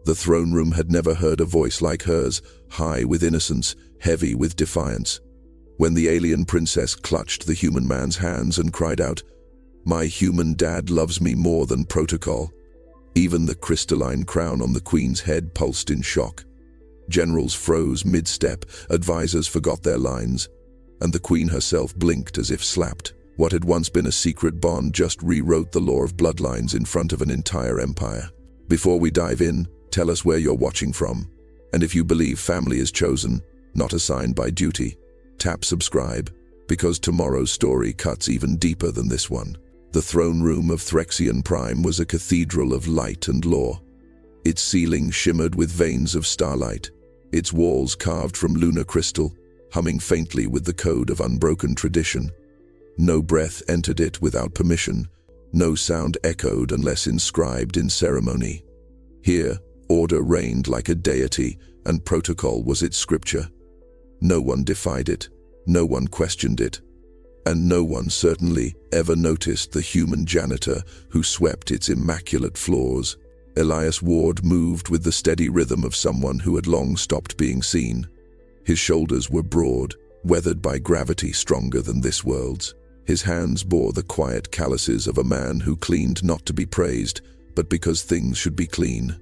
The throne room had never heard a voice like hers, high with innocence, heavy with defiance. When the alien princess clutched the human man's hands and cried out, "My human dad loves me more than protocol," even the crystalline crown on the queen's head pulsed in shock. Generals froze mid-step, advisors forgot their lines, and the queen herself blinked as if slapped. What had once been a secret bond just rewrote the law of bloodlines in front of an entire empire. Before we dive in, tell us where you're watching from, and if you believe family is chosen, not assigned by duty. Tap subscribe, because tomorrow's story cuts even deeper than this one. The throne room of Threxion Prime was a cathedral of light and law. Its ceiling shimmered with veins of starlight, its walls carved from lunar crystal, humming faintly with the code of unbroken tradition. No breath entered it without permission, no sound echoed unless inscribed in ceremony. Here, order reigned like a deity, and protocol was its scripture. No one defied it, no one questioned it, and no one certainly ever noticed the human janitor who swept its immaculate floors. Elias Ward moved with the steady rhythm of someone who had long stopped being seen. His shoulders were broad, weathered by gravity stronger than this world's. His hands bore the quiet calluses of a man who cleaned not to be praised, but because things should be clean.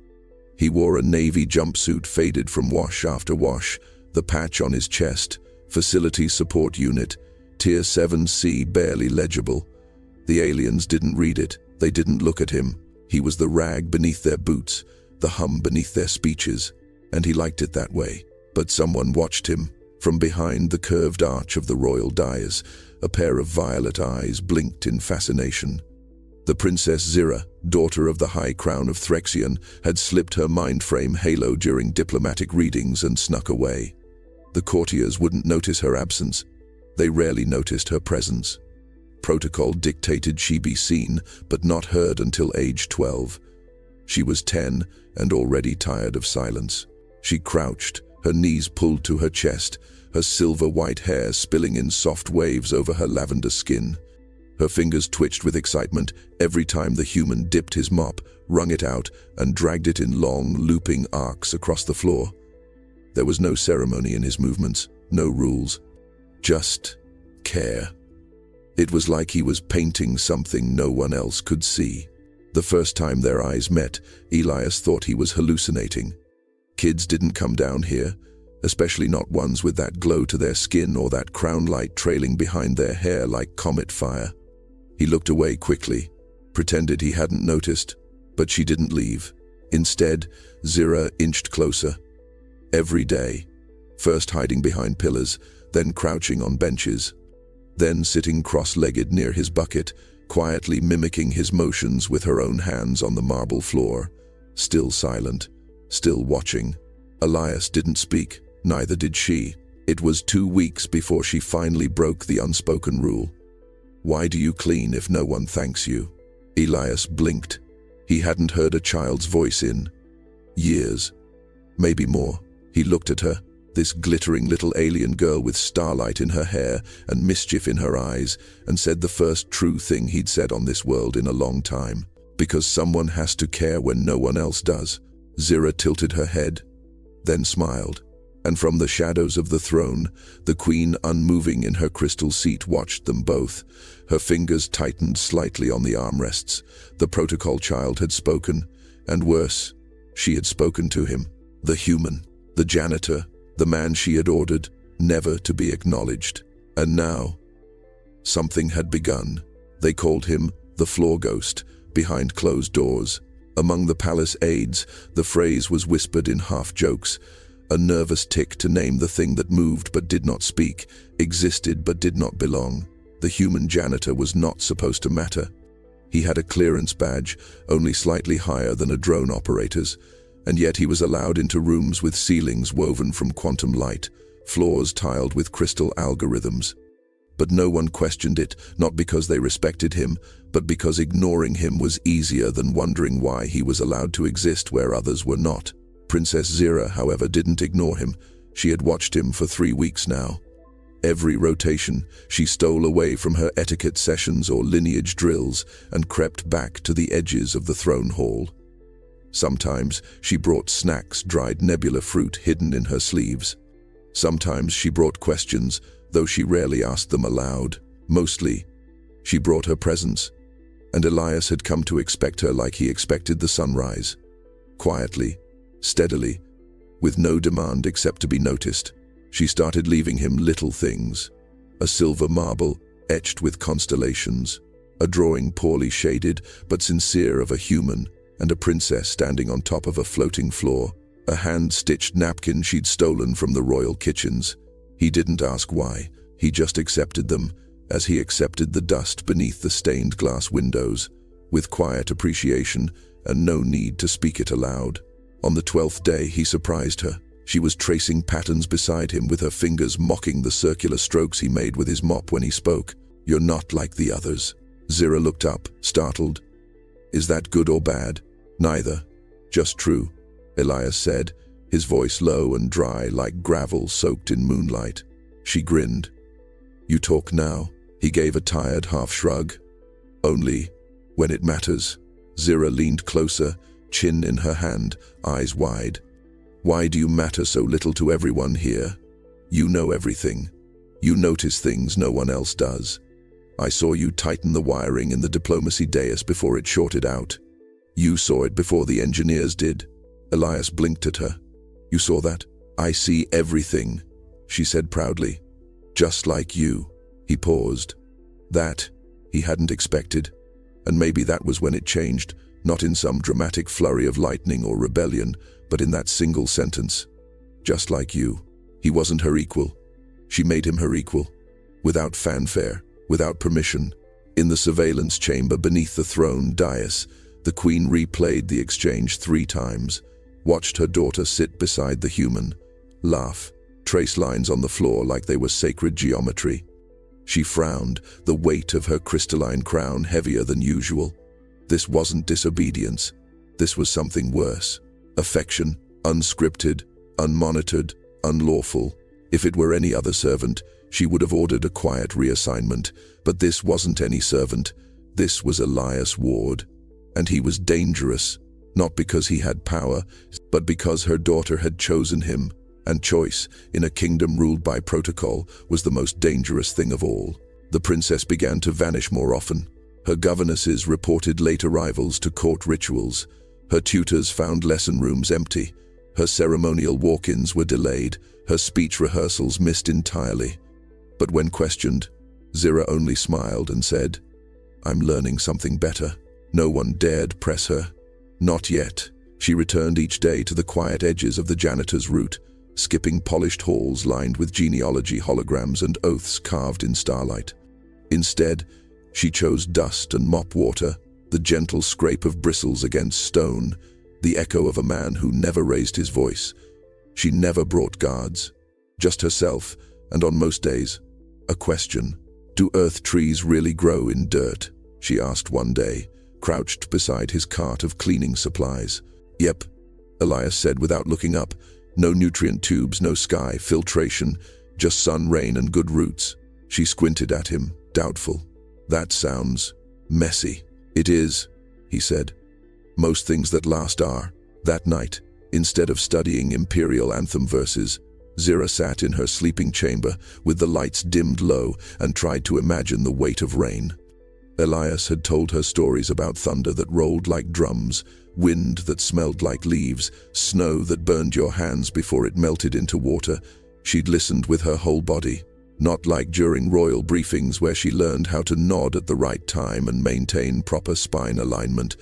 He wore a navy jumpsuit faded from wash after wash, the patch on his chest, Facility Support Unit, Tier 7C barely legible. The aliens didn't read it, they didn't look at him. He was the rag beneath their boots, the hum beneath their speeches, and he liked it that way. But someone watched him. From behind the curved arch of the royal dais, a pair of violet eyes blinked in fascination. The Princess Zira, daughter of the High Crown of Threxion, had slipped her mind-frame halo during diplomatic readings and snuck away. The courtiers wouldn't notice her absence. They rarely noticed her presence. Protocol dictated she be seen, but not heard until age 12. She was 10 and already tired of silence. She crouched, her knees pulled to her chest, her silver-white hair spilling in soft waves over her lavender skin. Her fingers twitched with excitement every time the human dipped his mop, wrung it out, and dragged it in long, looping arcs across the floor. There was no ceremony in his movements, no rules. Just care. It was like he was painting something no one else could see. The first time their eyes met, Elias thought he was hallucinating. Kids didn't come down here, especially not ones with that glow to their skin or that crown light trailing behind their hair like comet fire. He looked away quickly, pretended he hadn't noticed, but she didn't leave. Instead, Zira inched closer. Every day, first hiding behind pillars, then crouching on benches, then sitting cross-legged near his bucket, quietly mimicking his motions with her own hands on the marble floor, still silent, still watching. Elias didn't speak, neither did she. It was 2 weeks before she finally broke the unspoken rule. Why do you clean if no one thanks you? Elias blinked. He hadn't heard a child's voice in years, maybe more. He looked at her, this glittering little alien girl with starlight in her hair and mischief in her eyes, and said the first true thing he'd said on this world in a long time. Because someone has to care when no one else does. Zira tilted her head, then smiled, and from the shadows of the throne, the queen, unmoving in her crystal seat, watched them both. Her fingers tightened slightly on the armrests. The protocol child had spoken, and worse, she had spoken to him. The human, the janitor, the man she had ordered never to be acknowledged. And now, something had begun. They called him the floor ghost, behind closed doors. Among the palace aides, the phrase was whispered in half-jokes, a nervous tick to name the thing that moved but did not speak, existed but did not belong. The human janitor was not supposed to matter. He had a clearance badge, only slightly higher than a drone operator's, and yet he was allowed into rooms with ceilings woven from quantum light, floors tiled with crystal algorithms. But no one questioned it, not because they respected him, but because ignoring him was easier than wondering why he was allowed to exist where others were not. Princess Zira, however, didn't ignore him. She had watched him for 3 weeks now. Every rotation, she stole away from her etiquette sessions or lineage drills and crept back to the edges of the throne hall. Sometimes she brought snacks, dried nebula fruit hidden in her sleeves. Sometimes she brought questions, though she rarely asked them aloud. Mostly, she brought her presence, and Elias had come to expect her like he expected the sunrise. Quietly, steadily, with no demand except to be noticed, she started leaving him little things. A silver marble etched with constellations, a drawing poorly shaded but sincere of a human, and a princess standing on top of a floating floor, a hand-stitched napkin she'd stolen from the royal kitchens. He didn't ask why, he just accepted them, as he accepted the dust beneath the stained glass windows, with quiet appreciation and no need to speak it aloud. On the 12th day, he surprised her. She was tracing patterns beside him, with her fingers mocking the circular strokes he made with his mop when he spoke. "You're not like the others." Zira looked up, startled. "Is that good or bad?" "Neither. Just true," Elias said, his voice low and dry like gravel soaked in moonlight. She grinned. "You talk now." He gave a tired half shrug. "Only when it matters." Zira leaned closer, chin in her hand, eyes wide. "Why do you matter so little to everyone here? You know everything. You notice things no one else does. I saw you tighten the wiring in the diplomacy dais before it shorted out. You saw it before the engineers did." Elias blinked at her. "You saw that?" "I see everything," she said proudly. "Just like you." He paused. That he hadn't expected. And maybe that was when it changed, not in some dramatic flurry of lightning or rebellion, but in that single sentence. "Just like you." He wasn't her equal. She made him her equal. Without fanfare, without permission. In the surveillance chamber beneath the throne dais, the queen replayed the exchange 3 times, watched her daughter sit beside the human, laugh, trace lines on the floor like they were sacred geometry. She frowned, the weight of her crystalline crown heavier than usual. This wasn't disobedience. This was something worse. Affection, unscripted, unmonitored, unlawful. If it were any other servant, she would have ordered a quiet reassignment, but this wasn't any servant. This was Elias Ward. And he was dangerous, not because he had power, but because her daughter had chosen him. And choice, in a kingdom ruled by protocol, was the most dangerous thing of all. The princess began to vanish more often. Her governesses reported late arrivals to court rituals. Her tutors found lesson rooms empty. Her ceremonial walk-ins were delayed. Her speech rehearsals missed entirely. But when questioned, Zira only smiled and said, "I'm learning something better." No one dared press her. Not yet. She returned each day to the quiet edges of the janitor's route, skipping polished halls lined with genealogy holograms and oaths carved in starlight. Instead, she chose dust and mop water, the gentle scrape of bristles against stone, the echo of a man who never raised his voice. She never brought guards, just herself, and on most days, a question. "Do earth trees really grow in dirt?" she asked one day, crouched beside his cart of cleaning supplies. "Yep," Elias said without looking up. "No nutrient tubes, no sky, filtration, just sun, rain, and good roots." She squinted at him, doubtful. "That sounds messy." "It is," he said. "Most things that last are." That night, instead of studying imperial anthem verses, Zira sat in her sleeping chamber with the lights dimmed low and tried to imagine the weight of rain. Elias had told her stories about thunder that rolled like drums, wind that smelled like leaves, snow that burned your hands before it melted into water. She'd listened with her whole body, not like during royal briefings where she learned how to nod at the right time and maintain proper spine alignment.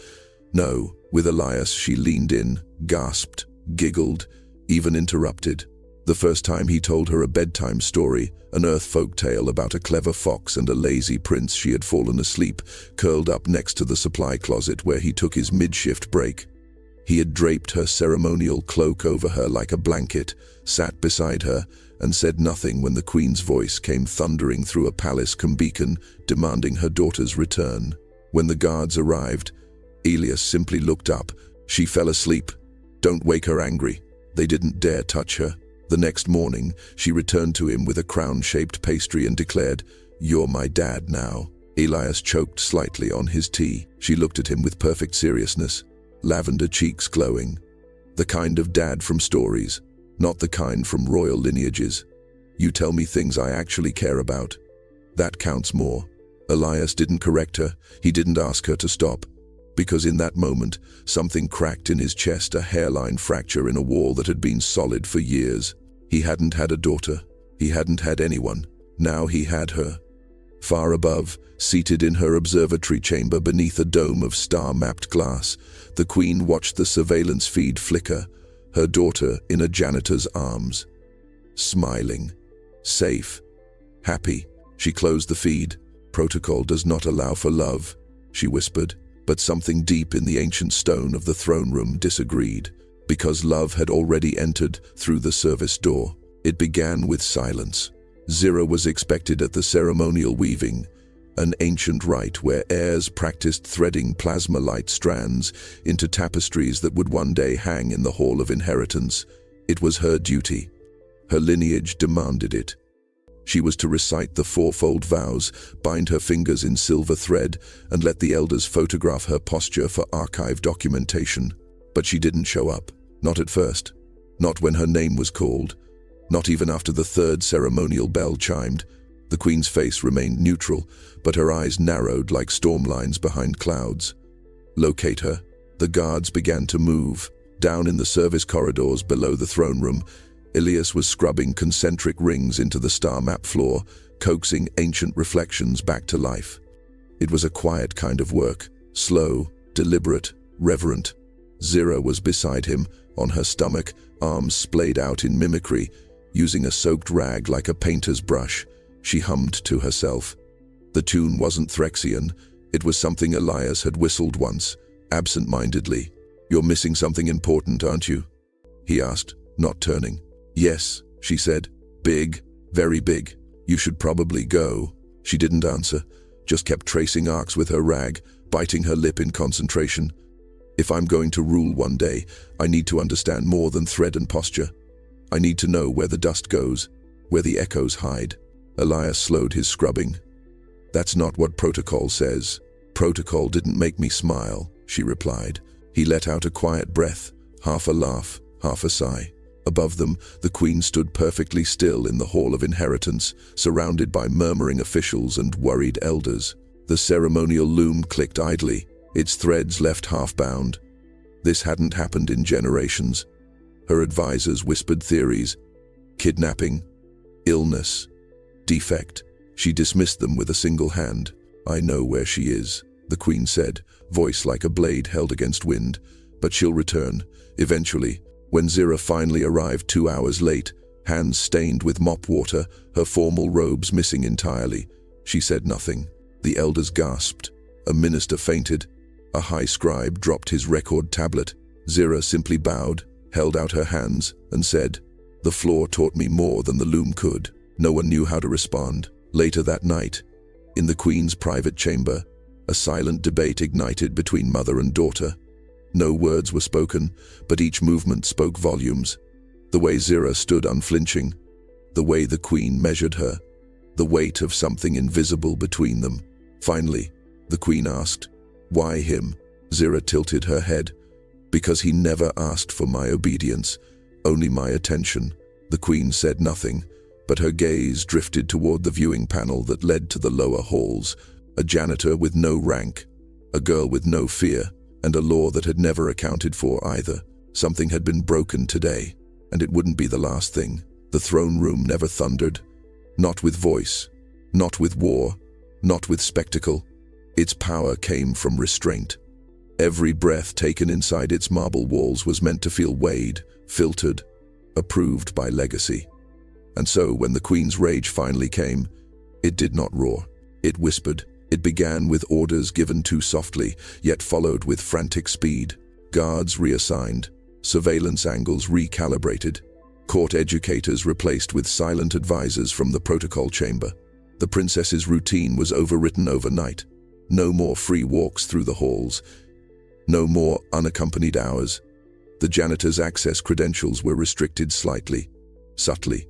No, with Elias she leaned in, gasped, giggled, even interrupted. The first time he told her a bedtime story, an earth folk tale about a clever fox and a lazy prince, she had fallen asleep, curled up next to the supply closet where he took his mid-shift break. He had draped her ceremonial cloak over her like a blanket, sat beside her, and said nothing when the queen's voice came thundering through a palace beacon, demanding her daughter's return. When the guards arrived, Elias simply looked up. She fell asleep. Don't wake her angry. They didn't dare touch her. The next morning, she returned to him with a crown-shaped pastry and declared, "You're my dad now." Elias choked slightly on his tea. She looked at him with perfect seriousness. lavender cheeks glowing. The kind of dad from stories, not the kind from royal lineages. You tell me things I actually care about. That counts more. Elias didn't correct her, he didn't ask her to stop. Because in that moment, something cracked in his chest, a hairline fracture in a wall that had been solid for years. He hadn't had a daughter. He hadn't had anyone. Now he had her. Far above, seated in her observatory chamber beneath a dome of star-mapped glass, the Queen watched the surveillance feed flicker, her daughter in a janitor's arms. Smiling. Safe. Happy. She closed the feed. "Protocol does not allow for love," she whispered. But something deep in the ancient stone of the throne room disagreed, because love had already entered through the service door. It began with silence. Zira was expected at the ceremonial weaving, an ancient rite where heirs practiced threading plasma light strands into tapestries that would one day hang in the Hall of Inheritance. It was her duty. Her lineage demanded it. She was to recite the fourfold vows, bind her fingers in silver thread, and let the elders photograph her posture for archive documentation. But she didn't show up. Not at first. Not when her name was called. Not even after the third ceremonial bell chimed. The Queen's face remained neutral, but her eyes narrowed like storm lines behind clouds. Locate her. The guards began to move. Down in the service corridors below the throne room, Elias was scrubbing concentric rings into the star map floor, coaxing ancient reflections back to life. It was a quiet kind of work, slow, deliberate, reverent. Zira was beside him, on her stomach, arms splayed out in mimicry, using a soaked rag like a painter's brush. She hummed to herself. The tune wasn't Threxian. It was something Elias had whistled once, absent-mindedly. "You're missing something important, aren't you?" he asked, not turning. "Yes," she said. "Big, very big. You should probably go." She didn't answer, just kept tracing arcs with her rag, biting her lip in concentration. "If I'm going to rule one day, I need to understand more than thread and posture. I need to know where the dust goes, where the echoes hide." Elias slowed his scrubbing. "That's not what protocol says." "Protocol didn't make me smile," she replied. He let out a quiet breath, half a laugh, half a sigh. Above them, the Queen stood perfectly still in the Hall of Inheritance, surrounded by murmuring officials and worried elders. The ceremonial loom clicked idly, its threads left half-bound. This hadn't happened in generations. Her advisors whispered theories. Kidnapping, illness, defect. She dismissed them with a single hand. "I know where she is," the Queen said, voice like a blade held against wind. "But she'll return, eventually." When Zira finally arrived 2 hours late, hands stained with mop water, her formal robes missing entirely, she said nothing. The elders gasped. A minister fainted. A high scribe dropped his record tablet. Zira simply bowed, held out her hands, and said, "The floor taught me more than the loom could." No one knew how to respond. Later that night, in the Queen's private chamber, a silent debate ignited between mother and daughter. No words were spoken, but each movement spoke volumes. The way Zira stood unflinching, the way the Queen measured her, the weight of something invisible between them. Finally, the Queen asked, "Why him?" Zira tilted her head. "Because he never asked for my obedience, only my attention." The Queen said nothing, but her gaze drifted toward the viewing panel that led to the lower halls. A janitor with no rank, a girl with no fear, and a law that had never accounted for either. Something had been broken today, and it wouldn't be the last thing. The throne room never thundered. Not with voice, not with war, not with spectacle. Its power came from restraint. Every breath taken inside its marble walls was meant to feel weighed, filtered, approved by legacy. And so, when the Queen's rage finally came, it did not roar. It whispered. It began with orders given too softly, yet followed with frantic speed. Guards reassigned, surveillance angles recalibrated, court educators replaced with silent advisors from the protocol chamber. The princess's routine was overwritten overnight. No more free walks through the halls. No more unaccompanied hours. The janitor's access credentials were restricted slightly, subtly,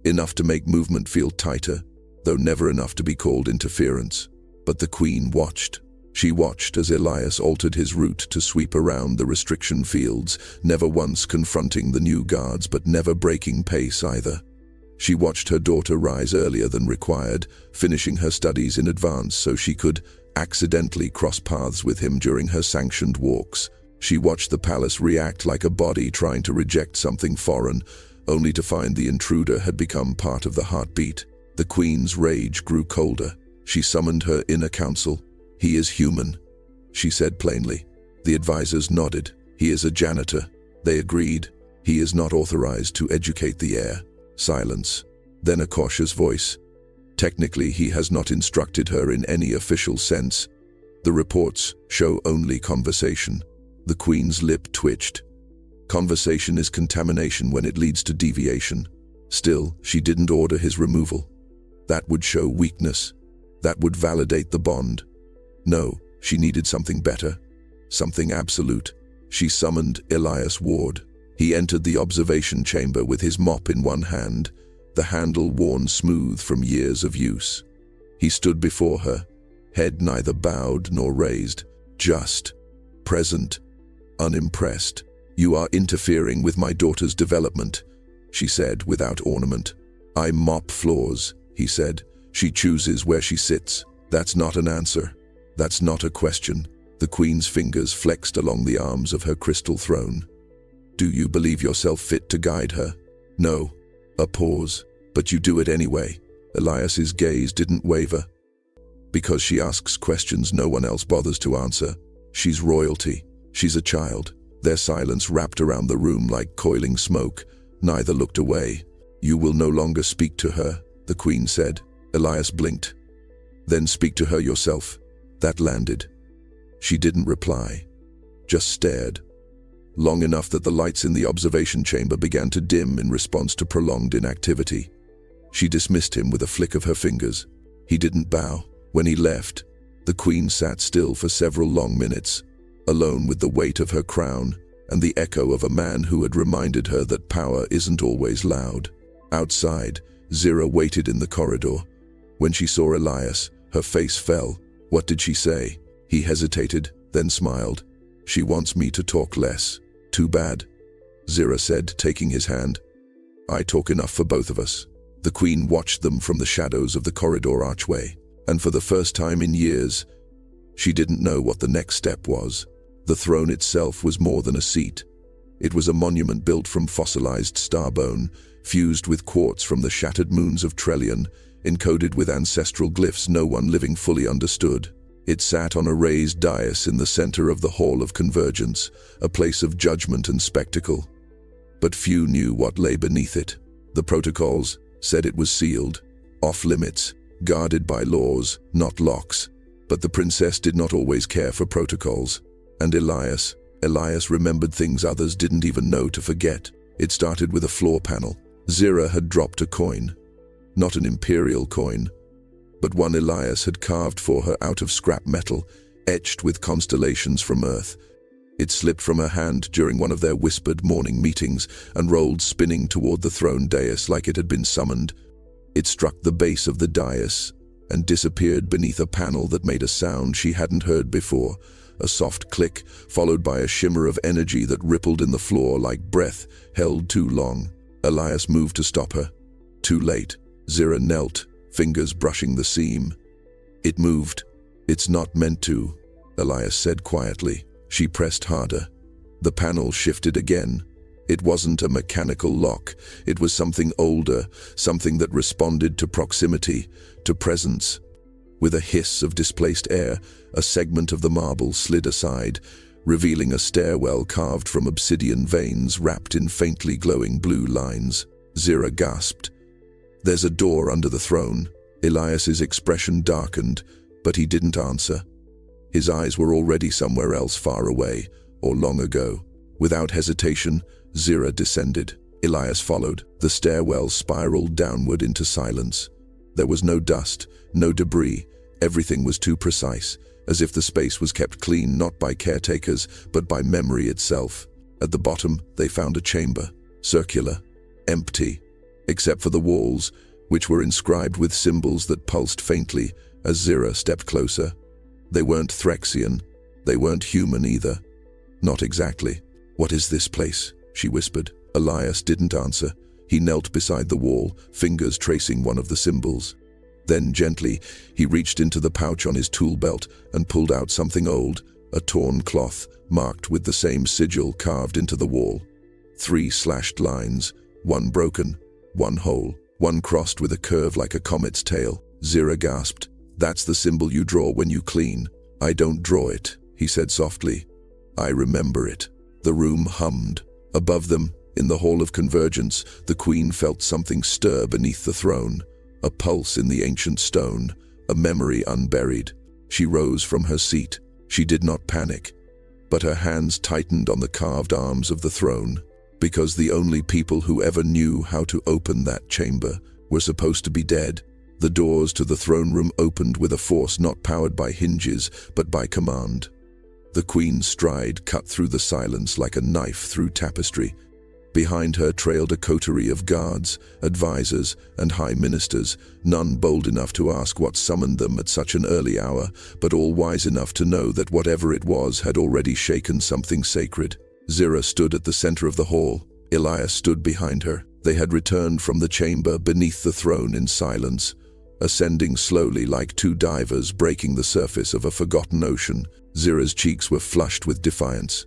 enough to make movement feel tighter, though never enough to be called interference. But the Queen watched. She watched as Elias altered his route to sweep around the restriction fields, never once confronting the new guards but never breaking pace either. She watched her daughter rise earlier than required, finishing her studies in advance so she could accidentally cross paths with him during her sanctioned walks. She watched the palace react like a body trying to reject something foreign, only to find the intruder had become part of the heartbeat. The queen's rage grew colder. She summoned her inner council. "He is human," she said plainly. The advisors nodded. "He is a janitor." They agreed. "He is not authorized to educate the heir." Silence. Then a cautious voice. "Technically, he has not instructed her in any official sense. The reports show only conversation." The queen's lip twitched. Conversation is contamination when it leads to deviation. Still, she didn't order his removal. That would show weakness. That would validate the bond. No, she needed something better. Something absolute. She summoned Elias Ward. He entered the observation chamber with his mop in one hand, the handle worn smooth from years of use. He stood before her, head neither bowed nor raised, just present, unimpressed. "You are interfering with my daughter's development," she said without ornament. "I mop floors," he said. "She chooses where she sits. That's not an answer. That's not a question." The queen's fingers flexed along the arms of her crystal throne. "Do you believe yourself fit to guide her?" "No." A pause. "But you do it anyway." Elias's gaze didn't waver. "Because she asks questions no one else bothers to answer. She's royalty. She's a child." Their silence wrapped around the room like coiling smoke. Neither looked away. "You will no longer speak to her," the queen said. Elias blinked. "Then speak to her yourself." That landed. She didn't reply, just stared. Long enough that the lights in the observation chamber began to dim in response to prolonged inactivity. She dismissed him with a flick of her fingers. He didn't bow. When he left, the queen sat still for several long minutes, alone with the weight of her crown and the echo of a man who had reminded her that power isn't always loud. Outside, Zira waited in the corridor. When she saw Elias, her face fell. What did she say? He hesitated, then smiled. "She wants me to talk less." "Too bad," Zira said, taking his hand. "I talk enough for both of us." The queen watched them from the shadows of the corridor archway, and for the first time in years, she didn't know what the next step was. The throne itself was more than a seat. It was a monument built from fossilized starbone, fused with quartz from the shattered moons of Trellian, encoded with ancestral glyphs no one living fully understood. It sat on a raised dais in the center of the Hall of Convergence, a place of judgment and spectacle. But few knew what lay beneath it. The protocols said it was sealed, off-limits, guarded by laws, not locks. But the princess did not always care for protocols. And Elias remembered things others didn't even know to forget. It started with a floor panel. Zira had dropped a coin. Not an imperial coin, but one Elias had carved for her out of scrap metal, etched with constellations from Earth. It slipped from her hand during one of their whispered morning meetings and rolled spinning toward the throne dais like it had been summoned. It struck the base of the dais and disappeared beneath a panel that made a sound she hadn't heard before, a soft click followed by a shimmer of energy that rippled in the floor like breath held too long. Elias moved to stop her. Too late. Zira knelt, fingers brushing the seam. "It moved. It's not meant to," Elias said quietly. She pressed harder. The panel shifted again. It wasn't a mechanical lock. It was something older, something that responded to proximity, to presence. With a hiss of displaced air, a segment of the marble slid aside, revealing a stairwell carved from obsidian veins wrapped in faintly glowing blue lines. Zira gasped. "There's a door under the throne." Elias's expression darkened, but he didn't answer. His eyes were already somewhere else far away, or long ago. Without hesitation, Zira descended. Elias followed. The stairwell spiraled downward into silence. There was no dust, no debris. Everything was too precise, as if the space was kept clean not by caretakers, but by memory itself. At the bottom, they found a chamber, circular, empty, except for the walls, which were inscribed with symbols that pulsed faintly as Zira stepped closer. They weren't Threxian. They weren't human either. Not exactly. "What is this place?" she whispered. Elias didn't answer. He knelt beside the wall, fingers tracing one of the symbols. Then, gently, he reached into the pouch on his tool belt and pulled out something old, a torn cloth, marked with the same sigil carved into the wall. 3 slashed lines, one broken, one whole, one crossed with a curve like a comet's tail. Zira gasped. "That's the symbol you draw when you clean." "I don't draw it," he said softly. "I remember it." The room hummed. Above them, in the Hall of Convergence, the Queen felt something stir beneath the throne, a pulse in the ancient stone, a memory unburied. She rose from her seat. She did not panic, but her hands tightened on the carved arms of the throne, because the only people who ever knew how to open that chamber were supposed to be dead. The doors to the throne room opened with a force not powered by hinges, but by command. The Queen's stride cut through the silence like a knife through tapestry. Behind her trailed a coterie of guards, advisors, and high ministers, none bold enough to ask what summoned them at such an early hour, but all wise enough to know that whatever it was had already shaken something sacred. Zira stood at the center of the hall. Elias stood behind her. They had returned from the chamber beneath the throne in silence, ascending slowly like 2 divers breaking the surface of a forgotten ocean. Zira's cheeks were flushed with defiance.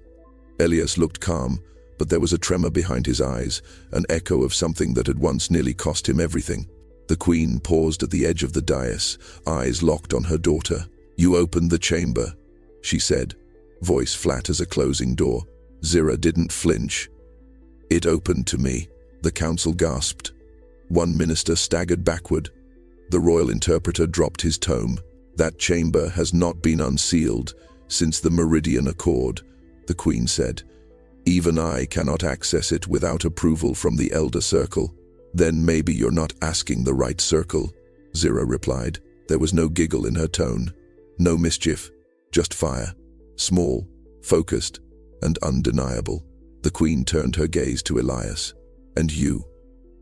Elias looked calm, but there was a tremor behind his eyes, an echo of something that had once nearly cost him everything. The Queen paused at the edge of the dais, eyes locked on her daughter. "You opened the chamber," she said, voice flat as a closing door. Zira didn't flinch. "It opened to me," the council gasped. One minister staggered backward. The royal interpreter dropped his tome. "That chamber has not been unsealed since the Meridian Accord," the Queen said. "Even I cannot access it without approval from the Elder Circle." "Then maybe you're not asking the right circle," Zira replied. There was no giggle in her tone, no mischief, just fire. Small, focused, and undeniable. The Queen turned her gaze to Elias. "And you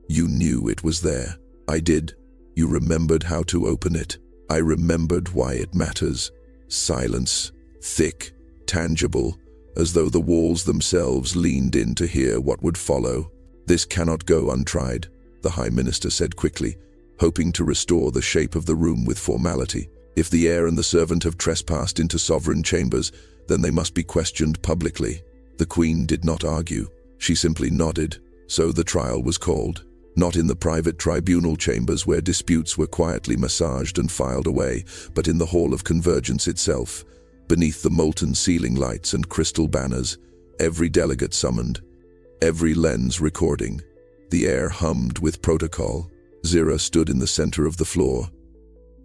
knew it was there." "I did. You remembered how to open it." "I remembered why it matters." Silence, thick, tangible, as though the walls themselves leaned in to hear what would follow. "This cannot go untried," the High Minister said quickly, hoping to restore the shape of the room with formality. "If the heir and the servant have trespassed into sovereign chambers, then they must be questioned publicly." The Queen did not argue. She simply nodded. So the trial was called. Not in the private tribunal chambers where disputes were quietly massaged and filed away, but in the Hall of Convergence itself. Beneath the molten ceiling lights and crystal banners, every delegate summoned, every lens recording. The air hummed with protocol. Zira stood in the center of the floor,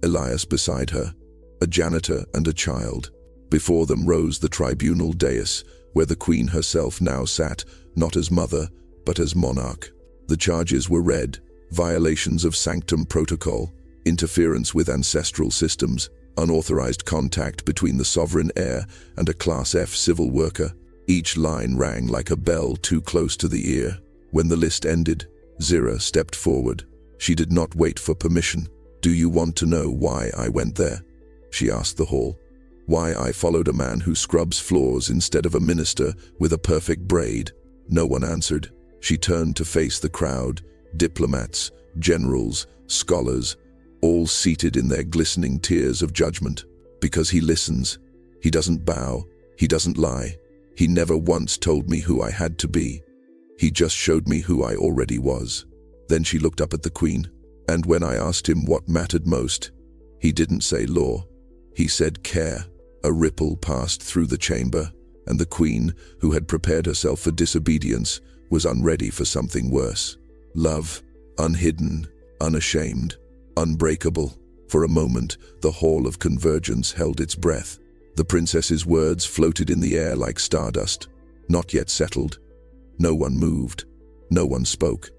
Elias beside her, a janitor and a child. Before them rose the tribunal dais, where the Queen herself now sat, not as mother, but as monarch. The charges were read: violations of sanctum protocol, interference with ancestral systems, unauthorized contact between the sovereign heir and a Class F civil worker. Each line rang like a bell too close to the ear. When the list ended, Zira stepped forward. She did not wait for permission. "Do you want to know why I went there?" she asked the hall. "Why I followed a man who scrubs floors instead of a minister with a perfect braid?" No one answered. She turned to face the crowd, diplomats, generals, scholars, all seated in their glistening tiers of judgment. "Because he listens. He doesn't bow. He doesn't lie. He never once told me who I had to be. He just showed me who I already was." Then she looked up at the Queen. "And when I asked him what mattered most, he didn't say law. He said care." A ripple passed through the chamber, and the Queen, who had prepared herself for disobedience, was unready for something worse. Love, unhidden, unashamed, unbreakable. For a moment, the Hall of Convergence held its breath. The princess's words floated in the air like stardust, not yet settled. No one moved. No one spoke.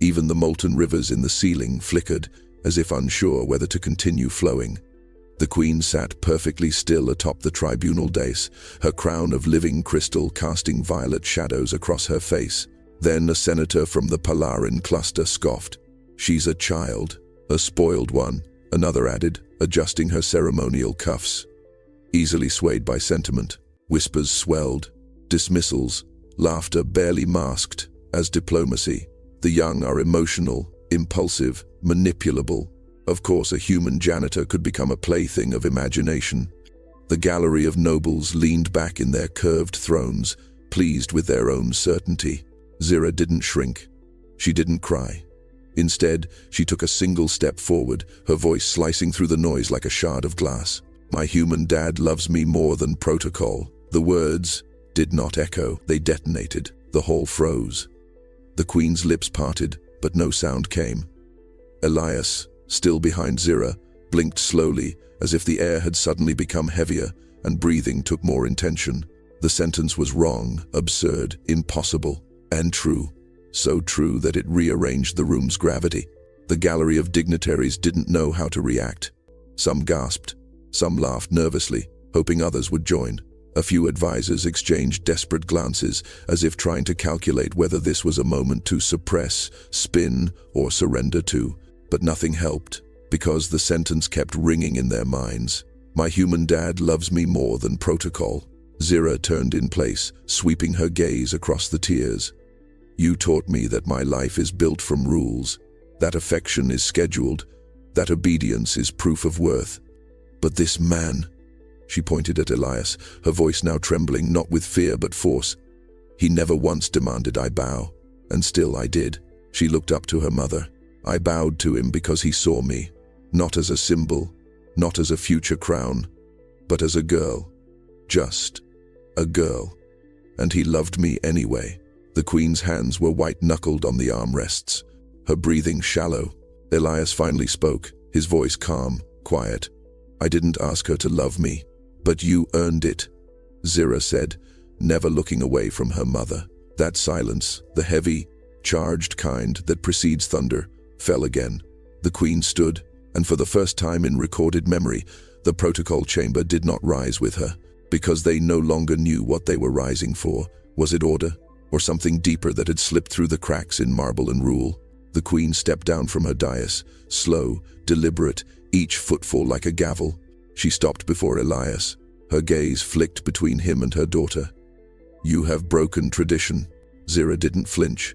Even the molten rivers in the ceiling flickered, as if unsure whether to continue flowing. The Queen sat perfectly still atop the tribunal dais, her crown of living crystal casting violet shadows across her face. Then a senator from the Palarin cluster scoffed. "She's a child, a spoiled one," another added, adjusting her ceremonial cuffs. easily swayed by sentiment. Whispers swelled, dismissals, laughter barely masked as diplomacy. The young are emotional, impulsive, manipulable. Of course, a human janitor could become a plaything of imagination. The gallery of nobles leaned back in their curved thrones, pleased with their own certainty. Zira didn't shrink. She didn't cry. Instead, she took a single step forward, her voice slicing through the noise like a shard of glass. "My human dad loves me more than protocol." The words did not echo, they detonated. The hall froze. The queen's lips parted, but no sound came. Elias, still behind Zira, blinked slowly, as if the air had suddenly become heavier, and breathing took more intention. The sentence was wrong, absurd, impossible, and true. So true that it rearranged the room's gravity. The gallery of dignitaries didn't know how to react. Some gasped, some laughed nervously, hoping others would join. A few advisors exchanged desperate glances, as if trying to calculate whether this was a moment to suppress, spin, or surrender to. But nothing helped, because the sentence kept ringing in their minds. "My human dad loves me more than protocol." Zira turned in place, sweeping her gaze across the tiers. "You taught me that my life is built from rules, that affection is scheduled, that obedience is proof of worth. But this man," she pointed at Elias, her voice now trembling not with fear but force, "he never once demanded I bow, and still I did." She looked up to her mother. "I bowed to him because he saw me, not as a symbol, not as a future crown, but as a girl. Just a girl. And he loved me anyway." The queen's hands were white-knuckled on the armrests, her breathing shallow. Elias finally spoke, his voice calm, quiet. "I didn't ask her to love me, but you earned it," Zira said, never looking away from her mother. That silence, the heavy, charged kind that precedes thunder, fell again. The queen stood, and for the first time in recorded memory, the protocol chamber did not rise with her, because they no longer knew what they were rising for. Was it order? Or something deeper that had slipped through the cracks in marble and rule? The queen stepped down from her dais, slow, deliberate, each footfall like a gavel. She stopped before Elias, her gaze flicked between him and her daughter. "You have broken tradition." Zira didn't flinch.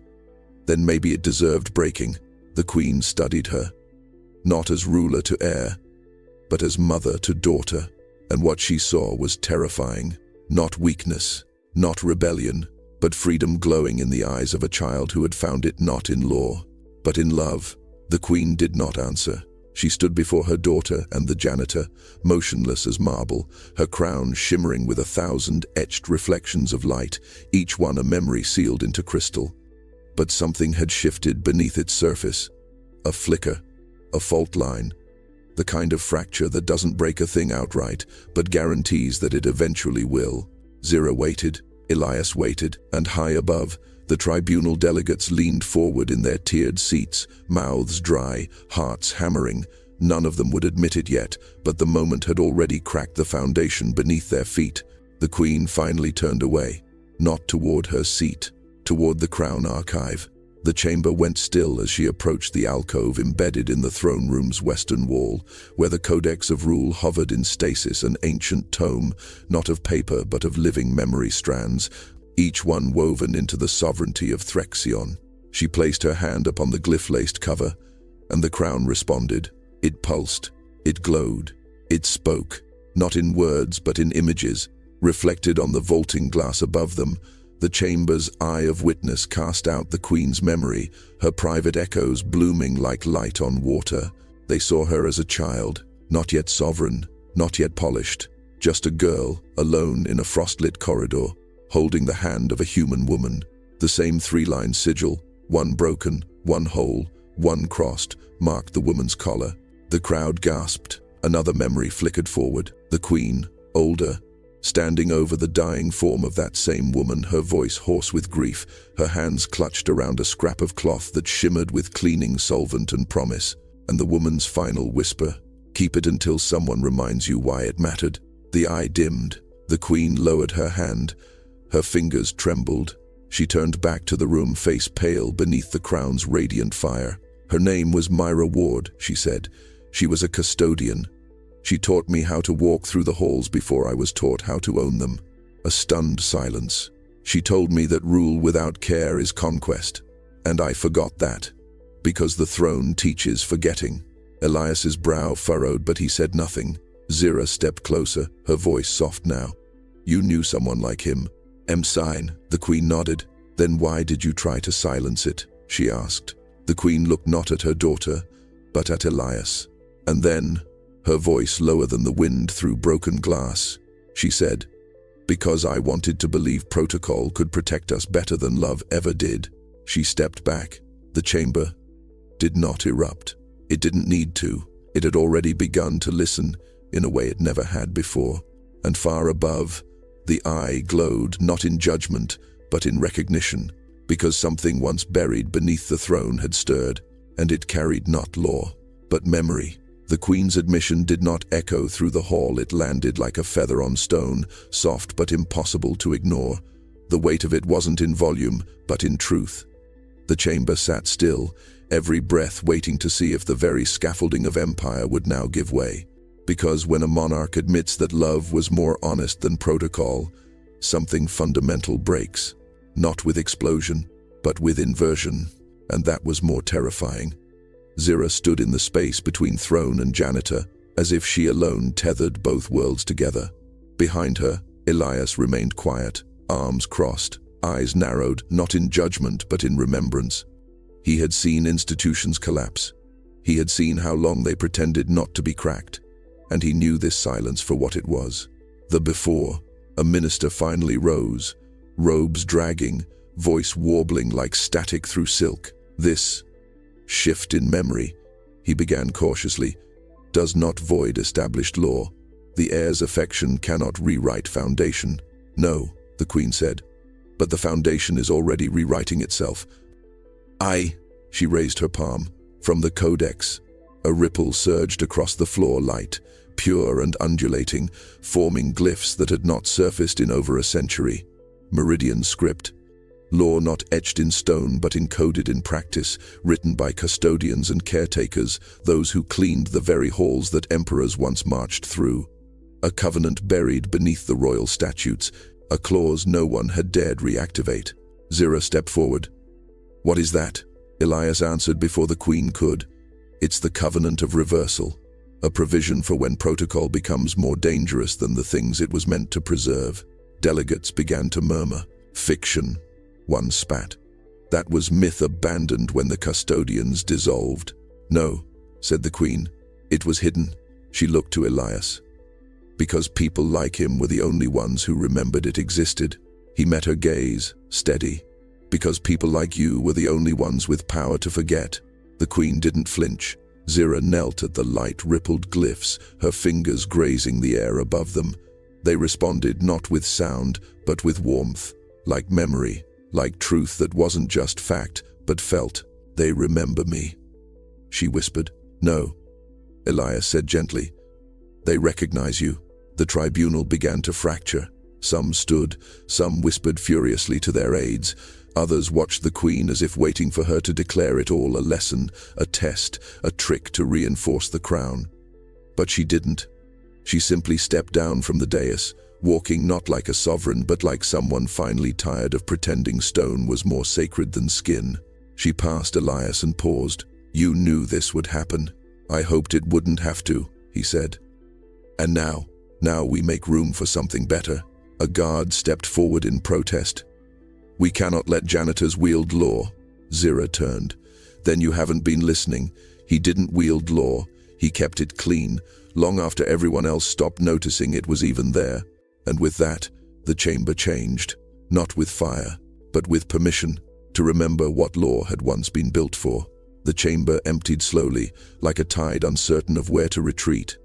Then maybe it deserved breaking. The queen studied her, not as ruler to heir, but as mother to daughter. And what she saw was terrifying. Not weakness, not rebellion, but freedom glowing in the eyes of a child who had found it not in law, but in love. The queen did not answer. She stood before her daughter and the janitor, motionless as marble, her crown shimmering with 1,000 etched reflections of light, each one a memory sealed into crystal. But something had shifted beneath its surface. A flicker, a fault line, the kind of fracture that doesn't break a thing outright, but guarantees that it eventually will. Zira waited. Elias waited, and high above, the tribunal delegates leaned forward in their tiered seats, mouths dry, hearts hammering. None of them would admit it yet, but the moment had already cracked the foundation beneath their feet. The queen finally turned away, not toward her seat, toward the crown archive. The chamber went still as she approached the alcove embedded in the throne room's western wall, where the Codex of Rule hovered in stasis, an ancient tome, not of paper but of living memory strands, each one woven into the sovereignty of Threxion. She placed her hand upon the glyph-laced cover, and the crown responded. It pulsed, it glowed, it spoke, not in words but in images, reflected on the vaulting glass above them. The chamber's eye of witness cast out the queen's memory, her private echoes blooming like light on water. They saw her as a child, not yet sovereign, not yet polished, just a girl, alone in a frostlit corridor, holding the hand of a human woman. The same three-line sigil, one broken, one whole, one crossed, marked the woman's collar. The crowd gasped. Another memory flickered forward. The queen, older, standing over the dying form of that same woman, her voice hoarse with grief, her hands clutched around a scrap of cloth that shimmered with cleaning solvent and promise. And the woman's final whisper, "Keep it until someone reminds you why it mattered." The eye dimmed. The queen lowered her hand. Her fingers trembled. She turned back to the room, face pale beneath the crown's radiant fire. Her name was Myra Ward, she said. She was a custodian, She taught me how to walk through the halls before I was taught how to own them. A stunned silence. She told me that rule without care is conquest. And I forgot that. Because the throne teaches forgetting. Elias's brow furrowed, but he said nothing. Zira stepped closer, her voice soft now. You knew someone like him. Sign. The queen nodded. Then why did you try to silence it? She asked. The queen looked not at her daughter, but at Elias. And then, her voice lower than the wind through broken glass, she said, because I wanted to believe protocol could protect us better than love ever did. She stepped back. The chamber did not erupt. It didn't need to. It had already begun to listen in a way it never had before. And far above, the eye glowed not in judgment, but in recognition, because something once buried beneath the throne had stirred, and it carried not law, but memory. The queen's admission did not echo through the hall. It landed like a feather on stone, soft but impossible to ignore. The weight of it wasn't in volume, but in truth. The chamber sat still, every breath waiting to see if the very scaffolding of empire would now give way. Because when a monarch admits that love was more honest than protocol, something fundamental breaks. Not with explosion, but with inversion, and that was more terrifying. Zira stood in the space between throne and janitor, as if she alone tethered both worlds together. Behind her, Elias remained quiet, arms crossed, eyes narrowed, not in judgment but in remembrance. He had seen institutions collapse. He had seen how long they pretended not to be cracked, and he knew this silence for what it was. The before, a minister finally rose, robes dragging, voice warbling like static through silk. This shift in memory, he began cautiously, does not void established law. The heir's affection cannot rewrite foundation. No, the queen said, but the foundation is already rewriting itself. She raised her palm. From the codex, a ripple surged across the floor, light, pure and undulating, forming glyphs that had not surfaced in over a century. Meridian script. Law not etched in stone but encoded in practice, written by custodians and caretakers, those who cleaned the very halls that emperors once marched through. A covenant buried beneath the royal statutes, a clause no one had dared reactivate. Zira stepped forward. What is that? Elias answered before the queen could. It's the covenant of reversal, a provision for when protocol becomes more dangerous than the things it was meant to preserve. Delegates began to murmur. Fiction. One spat. That was myth abandoned when the custodians dissolved. No, said the queen. It was hidden. She looked to Elias. Because people like him were the only ones who remembered it existed. He met her gaze, steady. Because people like you were the only ones with power to forget. The queen didn't flinch. Zira knelt at the light rippled glyphs, her fingers grazing the air above them. They responded not with sound, but with warmth, like memory. Like truth that wasn't just fact, but felt. They remember me. She whispered. No, Elias said gently. They recognize you. The tribunal began to fracture. Some stood, some whispered furiously to their aides. Others watched the queen as if waiting for her to declare it all a lesson, a test, a trick to reinforce the crown. But she didn't. She simply stepped down from the dais, walking not like a sovereign but like someone finally tired of pretending stone was more sacred than skin. She passed Elias and paused. You knew this would happen. I hoped it wouldn't have to, he said. And now we make room for something better. A guard stepped forward in protest. We cannot let janitors wield law. Zira turned. Then you haven't been listening. He didn't wield law. He kept it clean, long after everyone else stopped noticing it was even there. And with that, the chamber changed, not with fire, but with permission, to remember what law had once been built for. The chamber emptied slowly, like a tide uncertain of where to retreat.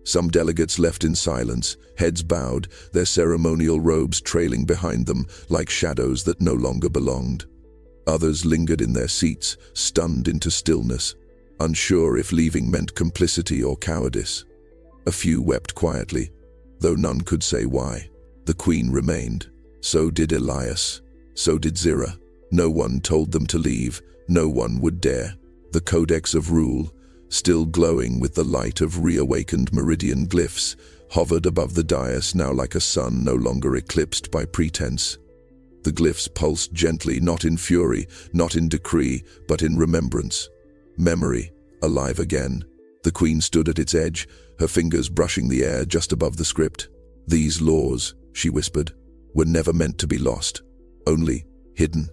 Some delegates left in silence, heads bowed, their ceremonial robes trailing behind them like shadows that no longer belonged. Others lingered in their seats, stunned into stillness, unsure if leaving meant complicity or cowardice. A few wept quietly, though none could say why. The queen remained. So did Elias. So did Zira. No one told them to leave. No one would dare. The codex of rule, still glowing with the light of reawakened meridian glyphs, hovered above the dais now like a sun no longer eclipsed by pretense. The glyphs pulsed gently, not in fury, not in decree, but in remembrance. Memory, alive again. The queen stood at its edge, her fingers brushing the air just above the script. These laws, she whispered, were never meant to be lost, only hidden,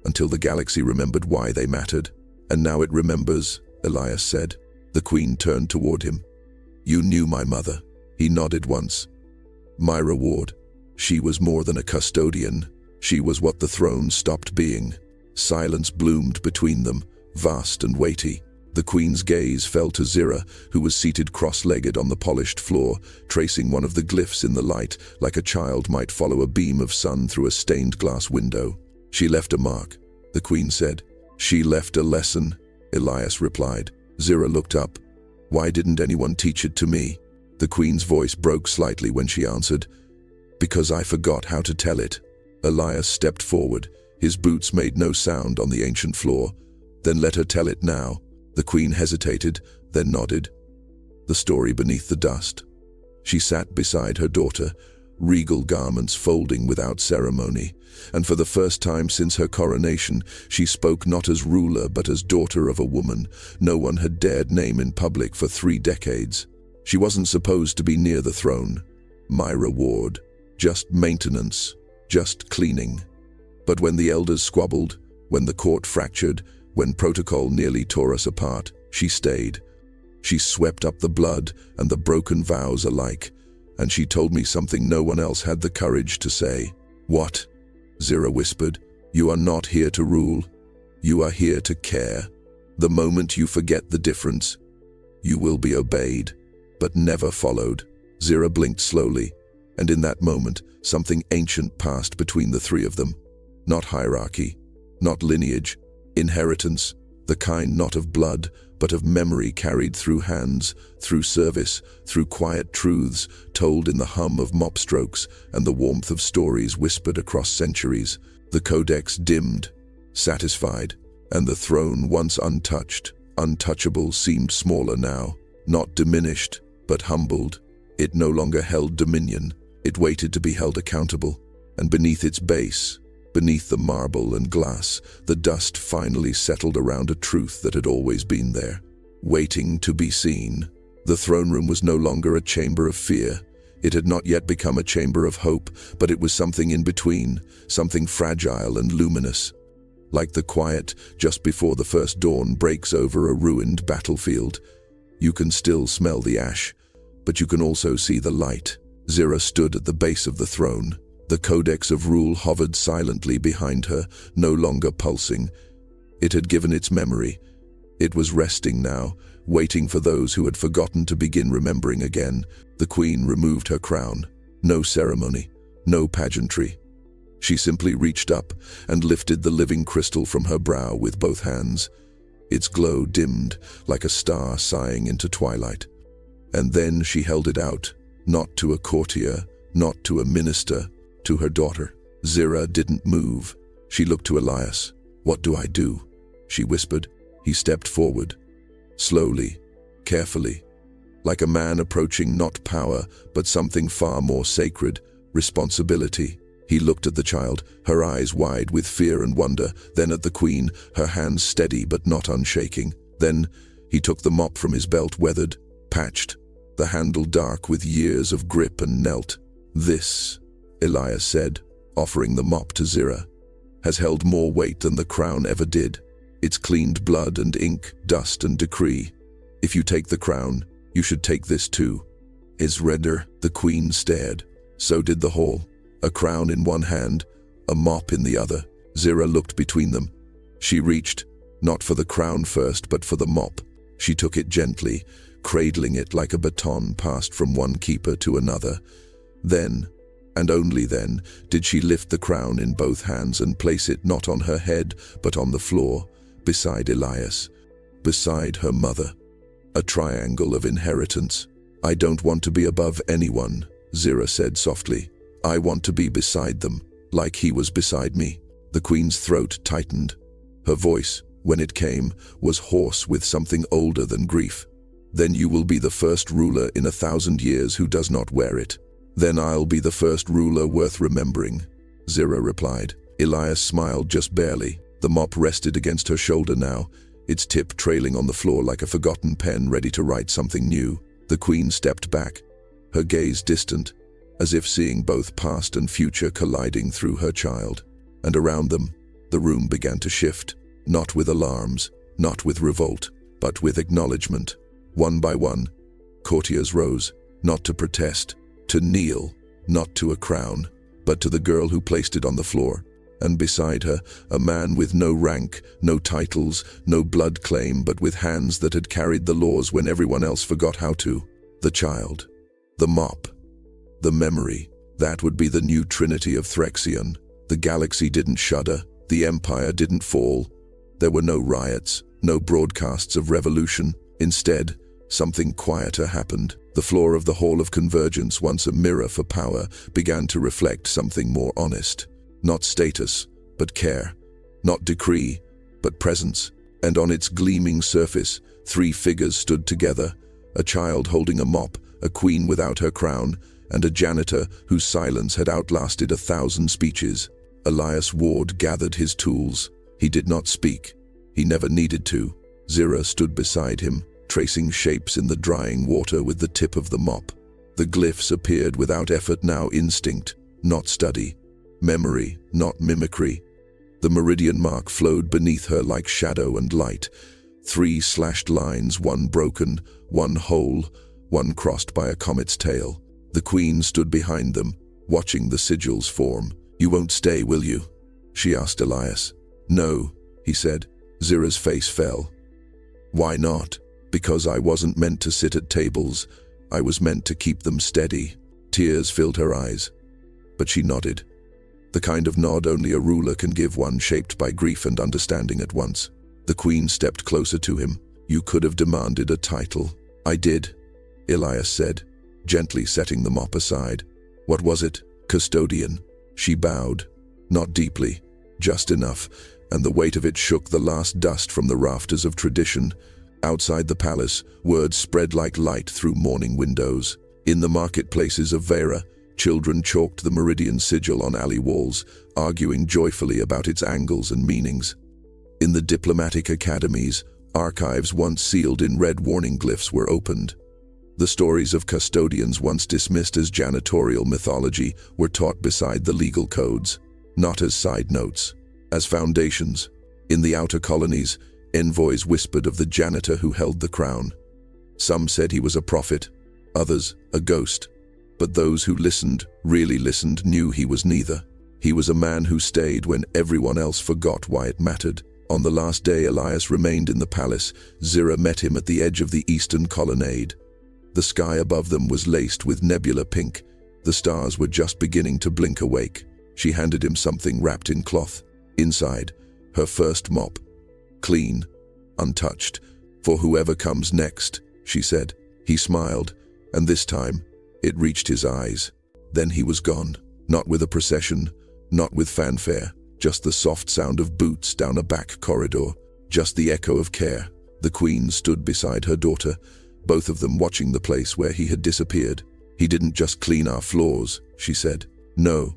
until the galaxy remembered why they mattered. And now it remembers, Elias said. The queen turned toward him. You knew my mother. He nodded once. My reward. She was more than a custodian. She was what the throne stopped being. Silence bloomed between them, vast and weighty. The queen's gaze fell to Zira, who was seated cross-legged on the polished floor, tracing one of the glyphs in the light, like a child might follow a beam of sun through a stained glass window. She left a mark, the queen said. She left a lesson, Elias replied. Zira looked up. Why didn't anyone teach it to me? The queen's voice broke slightly when she answered. Because I forgot how to tell it. Elias stepped forward. His boots made no sound on the ancient floor. Then let her tell it now. The queen hesitated, then nodded. The story beneath the dust. She sat beside her daughter, regal garments folding without ceremony, and for the first time since her coronation, she spoke not as ruler but as daughter of a woman no one had dared name in public for 3 decades. She wasn't supposed to be near the throne. My reward. Just maintenance. Just cleaning. But when the elders squabbled, when the court fractured, when protocol nearly tore us apart, she stayed. She swept up the blood and the broken vows alike, and she told me something no one else had the courage to say. What? Zira whispered. You are not here to rule. You are here to care. The moment you forget the difference, you will be obeyed, but never followed. Zira blinked slowly, and in that moment, something ancient passed between the 3 of them. Not hierarchy, not lineage, inheritance, the kind not of blood, but of memory carried through hands, through service, through quiet truths told in the hum of mop strokes and the warmth of stories whispered across centuries. The codex dimmed, satisfied, and the throne once untouched, untouchable seemed smaller now, not diminished, but humbled. It no longer held dominion, it waited to be held accountable, and beneath its base, beneath the marble and glass, the dust finally settled around a truth that had always been there, waiting to be seen. The throne room was no longer a chamber of fear. It had not yet become a chamber of hope, but it was something in between, something fragile and luminous. Like the quiet just before the first dawn breaks over a ruined battlefield. You can still smell the ash, but you can also see the light. Zira stood at the base of the throne. The codex of rule hovered silently behind her, no longer pulsing. It had given its memory. It was resting now, waiting for those who had forgotten to begin remembering again. The queen removed her crown. No ceremony, no pageantry. She simply reached up and lifted the living crystal from her brow with both hands. Its glow dimmed, like a star sighing into twilight. And then she held it out, not to a courtier, not to a minister, to her daughter. Zira didn't move. She looked to Elias. What do I do? She whispered. He stepped forward. Slowly, carefully, like a man approaching not power, but something far more sacred, responsibility. He looked at the child, her eyes wide with fear and wonder, then at the queen, her hands steady but not unshaking. Then he took the mop from his belt, weathered, patched, the handle dark with years of grip, and knelt. This, Elias said, offering the mop to Zira, has held more weight than the crown ever did. It's cleaned blood and ink, dust and decree. If you take the crown, you should take this too. Isredder, the queen stared. So did the hall. A crown in one hand, a mop in the other. Zira looked between them. She reached, not for the crown first, but for the mop. She took it gently, cradling it like a baton passed from one keeper to another. Then, and only then, did she lift the crown in both hands and place it not on her head, but on the floor, beside Elias, beside her mother. A triangle of inheritance. I don't want to be above anyone, Zira said softly. I want to be beside them, like he was beside me. The queen's throat tightened. Her voice, when it came, was hoarse with something older than grief. "Then you will be the first ruler in 1,000 years who does not wear it." "Then I'll be the first ruler worth remembering," Zira replied. Elias smiled just barely. The mop rested against her shoulder now, its tip trailing on the floor like a forgotten pen ready to write something new. The queen stepped back, her gaze distant, as if seeing both past and future colliding through her child. And around them, the room began to shift, not with alarms, not with revolt, but with acknowledgement. One by one, courtiers rose, not to protest, to kneel, not to a crown, but to the girl who placed it on the floor. And beside her, a man with no rank, no titles, no blood claim, but with hands that had carried the laws when everyone else forgot how to. The child. The mop. The memory. That would be the new trinity of Threxion. The galaxy didn't shudder. The empire didn't fall. There were no riots, no broadcasts of revolution. Instead, something quieter happened. The floor of the Hall of Convergence, once a mirror for power, began to reflect something more honest. Not status, but care. Not decree, but presence. And on its gleaming surface, 3 figures stood together. A child holding a mop, a queen without her crown, and a janitor whose silence had outlasted 1,000 speeches. Elias Ward gathered his tools. He did not speak. He never needed to. Zira stood beside him, tracing shapes in the drying water with the tip of the mop. The glyphs appeared without effort now, instinct, not study. Memory, not mimicry. The meridian mark flowed beneath her like shadow and light. 3 slashed lines, one broken, one whole, one crossed by a comet's tail. The queen stood behind them, watching the sigils form. "You won't stay, will you?" she asked Elias. "No," he said. Zira's face fell. "Why not?" "Because I wasn't meant to sit at tables. I was meant to keep them steady." Tears filled her eyes, but she nodded. The kind of nod only a ruler can give, one shaped by grief and understanding at once. The queen stepped closer to him. "You could have demanded a title." "I did," Elias said, gently setting the mop aside. "What was it?" "Custodian." She bowed, not deeply, just enough, and the weight of it shook the last dust from the rafters of tradition. Outside the palace, word spread like light through morning windows. In the marketplaces of Vera, children chalked the meridian sigil on alley walls, arguing joyfully about its angles and meanings. In the diplomatic academies, archives once sealed in red warning glyphs were opened. The stories of custodians once dismissed as janitorial mythology were taught beside the legal codes, not as side notes, as foundations. In the outer colonies, envoys whispered of the janitor who held the crown. Some said he was a prophet, others a ghost. But those who listened, really listened, knew he was neither. He was a man who stayed when everyone else forgot why it mattered. On the last day Elias remained in the palace, Zira met him at the edge of the eastern colonnade. The sky above them was laced with nebula pink. The stars were just beginning to blink awake. She handed him something wrapped in cloth. Inside, her first mop. Clean, untouched. "For whoever comes next," she said. He smiled, and this time, it reached his eyes. Then he was gone. Not with a procession, not with fanfare, just the soft sound of boots down a back corridor, just the echo of care. The queen stood beside her daughter, both of them watching the place where he had disappeared. "He didn't just clean our floors," she said. "No,"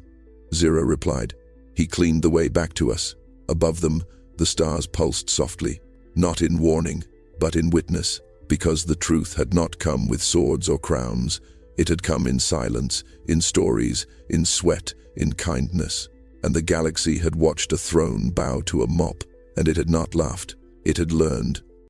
Zira replied. "He cleaned the way back to us." Above them, the stars pulsed softly, not in warning, but in witness, because the truth had not come with swords or crowns. It had come in silence, in stories, in sweat, in kindness. And the galaxy had watched a throne bow to a mop, and it had not laughed. It had learned,